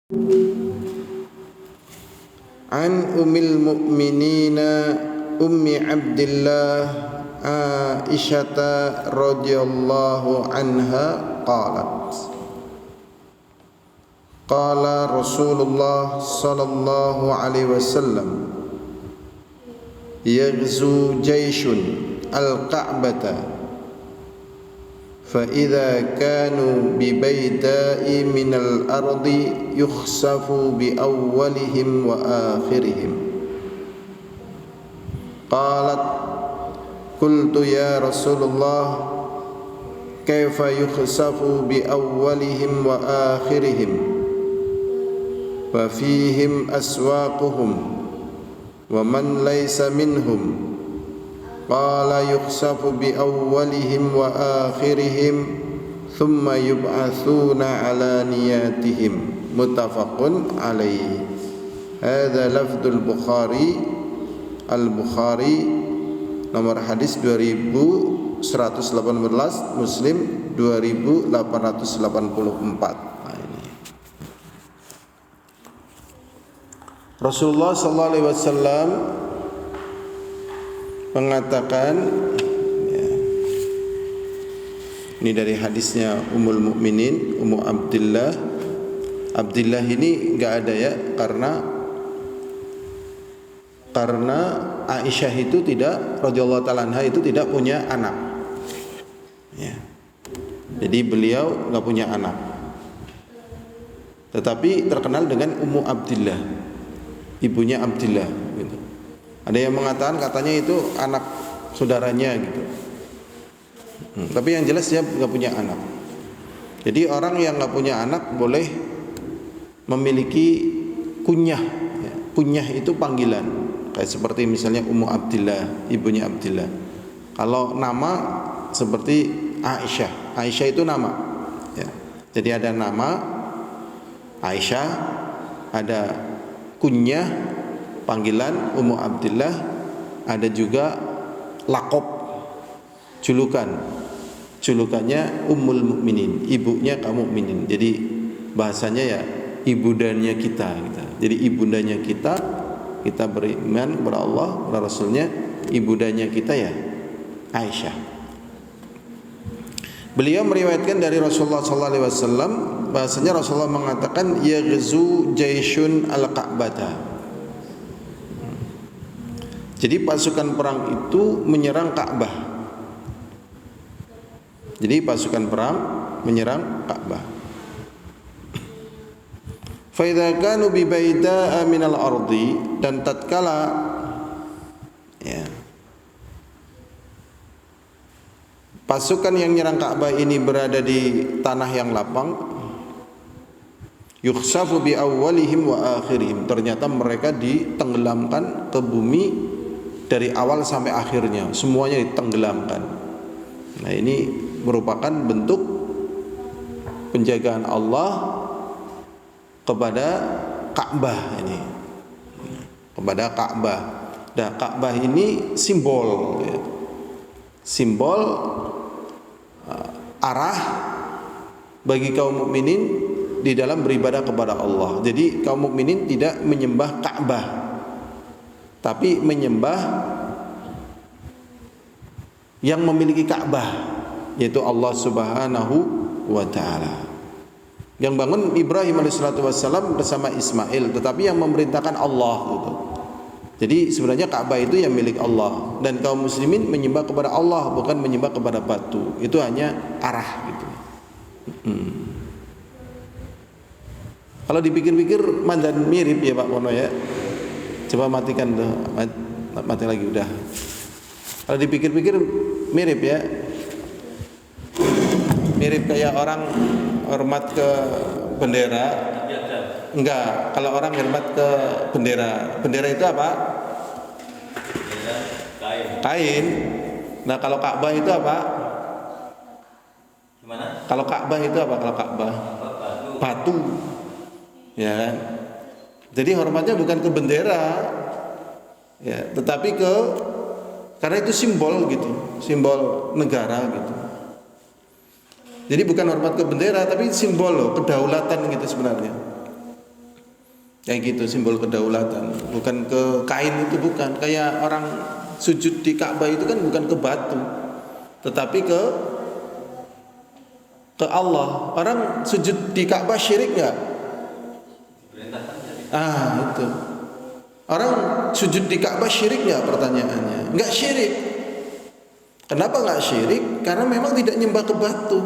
An ummil mu'minina ummi Abdillah Aisyah radhiyallahu anha qalat qala Rasulullah sallallahu alaihi wasallam yaghzu jayshun al-Ka'bata فإذا كانوا ببيداء من الأرض يخسف بأولهم وآخرهم قالت قلت يا رسول الله كيف يخسف بأولهم وآخرهم ففيهم أسواقهم ومن ليس منهم قال يخسف بأولهم وآخرهم ثم يبعثون على نياتهم متفق عليه هذا لفظ البخاري nomor hadis 2118, Muslim 2884. Rasulullah sallallahu alaihi wasallam mengatakan, ini dari hadisnya Ummul Mukminin Ummu Abdillah. Abdillah ini enggak ada ya, karena Aisyah itu tidak, radhiyallahu taala anha itu tidak punya anak. Ya. Jadi beliau enggak punya anak. Tetapi terkenal dengan Ummu Abdillah, ibunya Abdillah gitu. Ada yang mengatakan katanya itu anak saudaranya gitu. Tapi yang jelas dia nggak punya anak. Jadi orang yang nggak punya anak boleh memiliki kunyah. Ya. Kunyah itu panggilan. Kayak seperti misalnya Ummu Abdillah, ibunya Abdillah. Kalau nama seperti Aisyah. Aisyah itu nama. Ya. Jadi ada nama Aisyah, ada kunyah panggilan Ummu Abdillah, ada juga laqab, julukannya Ummul Mukminin, ibunya kaum mukminin. Jadi bahasanya ya ibundanya kita gitu. Jadi ibundanya kita beriman kepada Allah, kepada Rasulnya, ibundanya kita ya Aisyah. Beliau meriwayatkan dari Rasulullah sallallahu alaihi wasallam bahasanya Rasulullah mengatakan yaghzu jayshun al-Ka'bata. Jadi pasukan perang itu menyerang Ka'bah. Jadi pasukan perang menyerang Ka'bah. Fa idza kanu bi baida'a minal ardi, dan tatkala ya, pasukan yang menyerang Ka'bah ini berada di tanah yang lapang, yukhsafu bi awwalihim wa akhirihim, ternyata mereka ditenggelamkan ke bumi dari awal sampai akhirnya, semuanya ditenggelamkan. Nah, ini merupakan bentuk penjagaan Allah kepada Ka'bah ini. Kepada Ka'bah. Nah, Ka'bah ini simbol ya. Simbol arah bagi kaum mukminin di dalam beribadah kepada Allah. Jadi kaum mukminin tidak menyembah Ka'bah, tapi menyembah yang memiliki Ka'bah, yaitu Allah Subhanahu wa taala. Yang bangun Ibrahim alaihissalatu wassalam bersama Ismail, tetapi yang memerintahkan Allah gitu. Jadi sebenarnya Ka'bah itu yang milik Allah, dan kaum muslimin menyembah kepada Allah, bukan menyembah kepada batu. Itu hanya arah gitu. Kalau dipikir-pikir mandan mirip ya Pak Mono ya. Coba matikan tuh, mati lagi udah. Kalau dipikir-pikir mirip ya, mirip kayak orang hormat ke bendera. Enggak, kalau orang hormat ke bendera, bendera itu apa? Kain. Nah, kalau Ka'bah itu apa? Gimana? Kalau Ka'bah itu apa? Kalau Ka'bah batu. Ya kan? Jadi hormatnya bukan ke bendera, ya, tetapi karena itu simbol gitu, simbol negara gitu. Jadi bukan hormat ke bendera, tapi simbol loh, kedaulatan gitu sebenarnya. Kayak gitu simbol kedaulatan. Bukan ke kain, itu bukan. Kayak orang sujud di Ka'bah itu kan bukan ke batu, tetapi ke Allah. Orang sujud di Ka'bah syirik nggak? Itu. Orang sujud di Ka'bah syirik nggak, pertanyaannya? Nggak syirik. Kenapa nggak syirik? Karena memang tidak nyembah ke batu.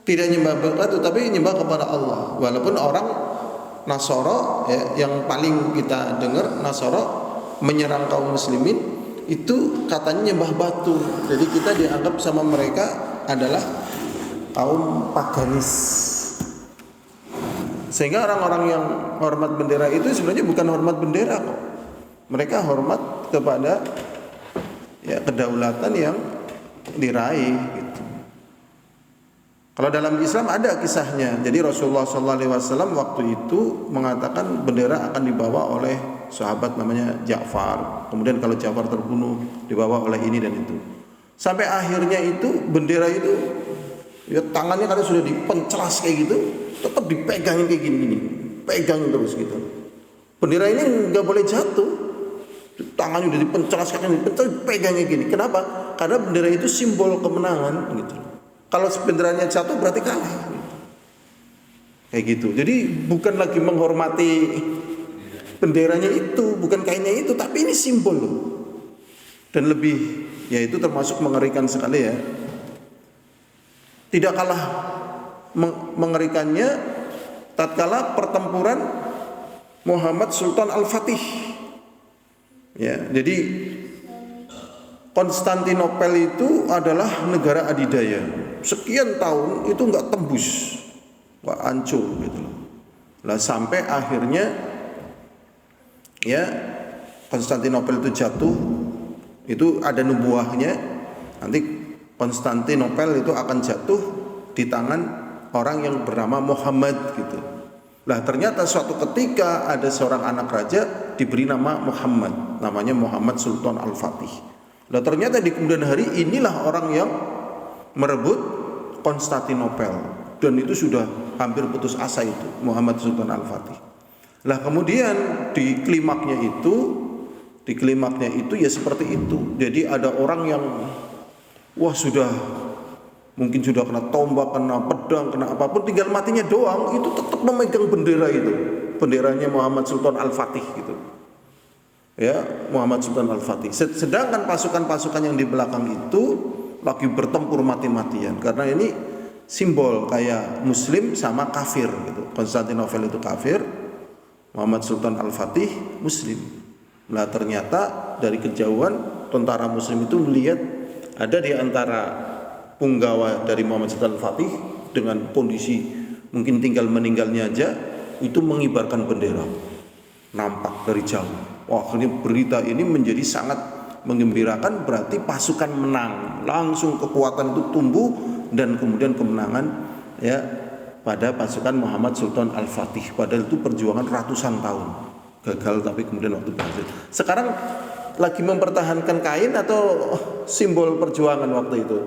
Tidak nyembah ke batu, tapi nyembah kepada Allah. Walaupun orang Nasoro, ya, yang paling kita dengar Nasoro menyerang kaum muslimin itu katanya nyembah batu. Jadi kita dianggap sama mereka adalah kaum paganis. Sehingga orang-orang yang hormat bendera itu sebenarnya bukan hormat bendera kok. Mereka hormat kepada ya kedaulatan yang diraih gitu. Kalau dalam Islam ada kisahnya. Jadi Rasulullah SAW waktu itu mengatakan bendera akan dibawa oleh sahabat namanya Ja'far. Kemudian kalau Ja'far terbunuh dibawa oleh ini dan itu. Sampai akhirnya itu bendera itu ya tangannya kalau sudah dipencelas kayak gitu, tetap dipegangin kayak gini-gini, pegangin terus gitu. Bendera ini nggak boleh jatuh. Tangannya udah dipencelas, kakinya dipencelas, pegangnya gini. Kenapa? Karena bendera itu simbol kemenangan gitu. Kalau benderanya jatuh berarti kalah. Kayak gitu. Jadi bukan lagi menghormati benderanya itu, bukan kainnya itu, tapi ini simbol loh. Dan lebih, ya itu termasuk mengerikan sekali ya. Tidak kalah mengerikannya tatkala pertempuran Muhammad Sultan Al-Fatih. Ya, jadi Konstantinopel itu adalah negara adidaya. Sekian tahun itu nggak tembus, nggak hancur gitu. Lah sampai akhirnya ya Konstantinopel itu jatuh, itu ada nubuahnya. Nanti Konstantinopel itu akan jatuh di tangan orang yang bernama Muhammad gitu. Lah ternyata suatu ketika ada seorang anak raja diberi nama Muhammad, namanya Muhammad Sultan Al-Fatih. Nah ternyata di kemudian hari inilah orang yang merebut Konstantinopel, dan itu sudah hampir putus asa itu Muhammad Sultan Al-Fatih. Lah kemudian di klimaknya itu ya seperti itu. Jadi ada orang yang mungkin sudah kena tombak, kena pedang, kena apapun, tinggal matinya doang, itu tetap memegang bendera itu, benderanya Muhammad Sultan Al-Fatih gitu. Ya, Muhammad Sultan Al-Fatih. Sedangkan pasukan-pasukan yang di belakang itu lagi bertempur mati-matian, karena ini simbol kayak muslim sama kafir gitu. Konstantinopel itu kafir, Muhammad Sultan Al-Fatih muslim. Nah ternyata dari kejauhan tentara muslim itu melihat ada di antara punggawa dari Muhammad Sultan Al-Fatih dengan kondisi mungkin tinggal meninggalnya aja, itu mengibarkan bendera, nampak dari jauh. Wah, akhirnya berita ini menjadi sangat menggembirakan, berarti pasukan menang. Langsung kekuatan itu tumbuh dan kemudian kemenangan ya pada pasukan Muhammad Sultan Al-Fatih. Padahal itu perjuangan ratusan tahun. Gagal tapi kemudian waktu berhasil. Sekarang lagi mempertahankan kain atau simbol perjuangan waktu itu?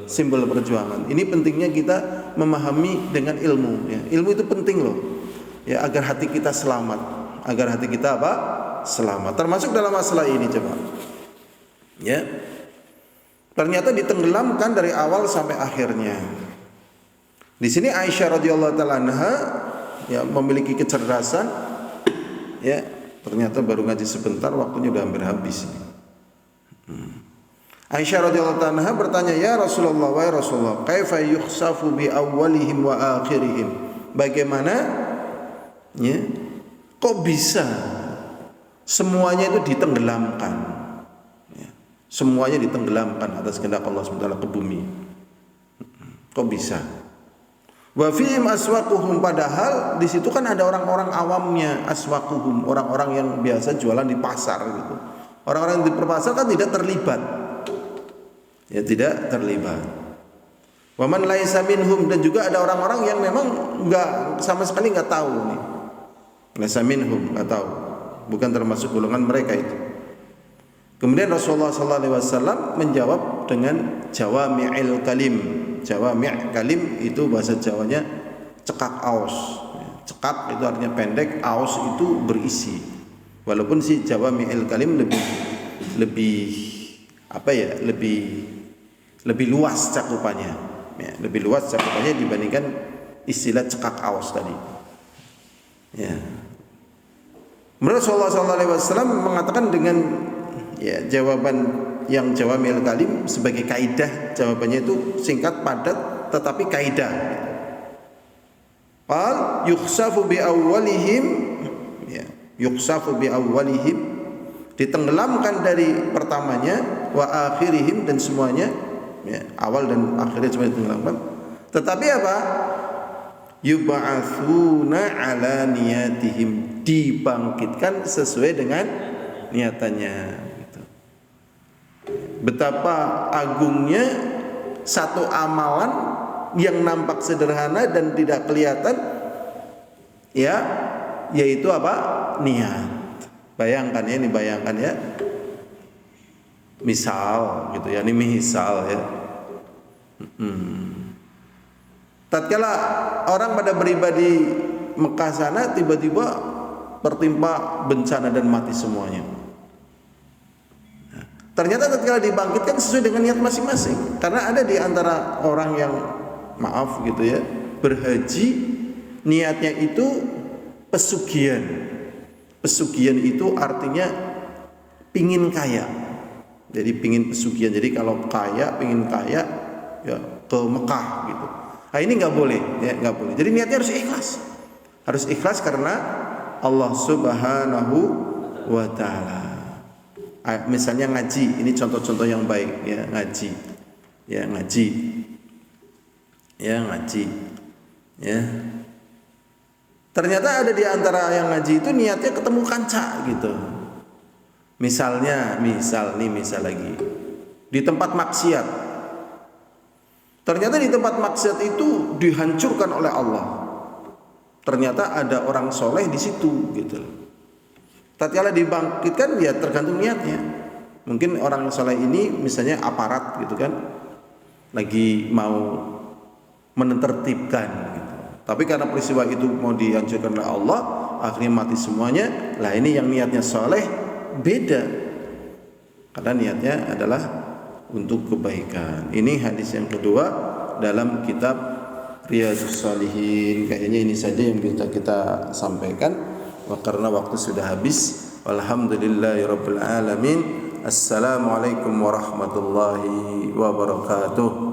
Simbol perjuangan. Ini pentingnya kita memahami dengan ilmu ya. Ilmu itu penting loh. Ya, agar hati kita selamat. Agar hati kita apa? Selamat. Termasuk dalam masalah ini coba. Ya. Ternyata ditenggelamkan dari awal sampai akhirnya. Di sini Aisyah radhiyallahu taala anha ya memiliki kecerdasan. Ya, ternyata baru ngaji sebentar, waktunya udah hampir habis. Aisyah radhiyallahu taala anha bertanya, "Ya Rasulullah, wahai Rasulullah, kaifa yukhsafu bi awwalihim wa akhirihim?" Bagaimana ya? Kok bisa semuanya itu ditenggelamkan? Ya, semuanya ditenggelamkan atas kehendak Allah SWT ke bumi. Kok bisa? Wa fihim aswaquhum, padahal di situ kan ada orang-orang awamnya, aswaquhum, orang-orang yang biasa jualan di pasar gitu. Orang-orang yang di pasar kan tidak terlibat. Ya, tidak terlibat. Wa man laisa minhum, dan juga ada orang-orang yang memang enggak, sama sekali enggak tahu nih. Laisa minhum, enggak tahu. Bukan termasuk golongan mereka itu. Kemudian Rasulullah SAW menjawab dengan jawami'il kalim. Jawami' kalim itu bahasa Jawanya cekak aus. Cekak itu artinya pendek, aus itu berisi. Walaupun si jawami'il kalim lebih apa ya? Lebih luas cakupannya. Ya, lebih luas cakupannya dibandingkan istilah cekak aus tadi. Ya. Rasulullah SAW mengatakan dengan ya jawaban yang jawami'il kalim sebagai kaidah, jawabannya itu singkat, padat, tetapi kaidah. Qal yukhsafu bi awwalihim, ya, yukhsafu bi awwalihim, ditenggelamkan dari pertamanya, wa akhirihim, dan semuanya, ya, awal dan akhirnya semuanya ditenggelamkan. Tetapi apa? Yub'atsuna ala niyatihim, dibangkitkan sesuai dengan niatannya gitu. Betapa agungnya satu amalan yang nampak sederhana dan tidak kelihatan, ya, yaitu apa? Niat. Bayangkan ya, ini bayangkan ya. Misal gitu ya, ini misal ya. Tatkala orang pada beribadah di Mekah sana, tiba-tiba tertimpa bencana dan mati semuanya. Nah, ternyata tatkala dibangkitkan sesuai dengan niat masing-masing. Karena ada di antara orang yang maaf gitu ya, berhaji niatnya itu pesugihan. Pesugihan itu artinya pingin kaya. Jadi pingin pesugihan. Jadi kalau kaya, pingin kaya, ya ke Mekah gitu. Nah ini nggak boleh, ya nggak boleh. Jadi niatnya harus ikhlas karena Allah Subhanahu wa Ta'ala. Misalnya ngaji, ini contoh-contoh yang baik ya, ngaji, ya ngaji, ya. Ternyata ada di antara yang ngaji itu niatnya ketemu kanca gitu. Misal lagi di tempat maksiat. Ternyata di tempat maksiat itu dihancurkan oleh Allah. Ternyata ada orang soleh di situ gitu. Tatkala dibangkitkan ya tergantung niatnya. Mungkin orang soleh ini misalnya aparat gitu kan, lagi mau menertibkan gitu. Tapi karena peristiwa itu mau dihancurkan oleh Allah, akhirnya mati semuanya. Lah ini yang niatnya soleh beda. Karena niatnya adalah untuk kebaikan. Ini hadis yang kedua dalam kitab Riyadhus Shalihin. Kayaknya ini saja yang bisa kita sampaikan karena waktu sudah habis. Walhamdulillahirabbil alamin. Assalamualaikum warahmatullahi wabarakatuh.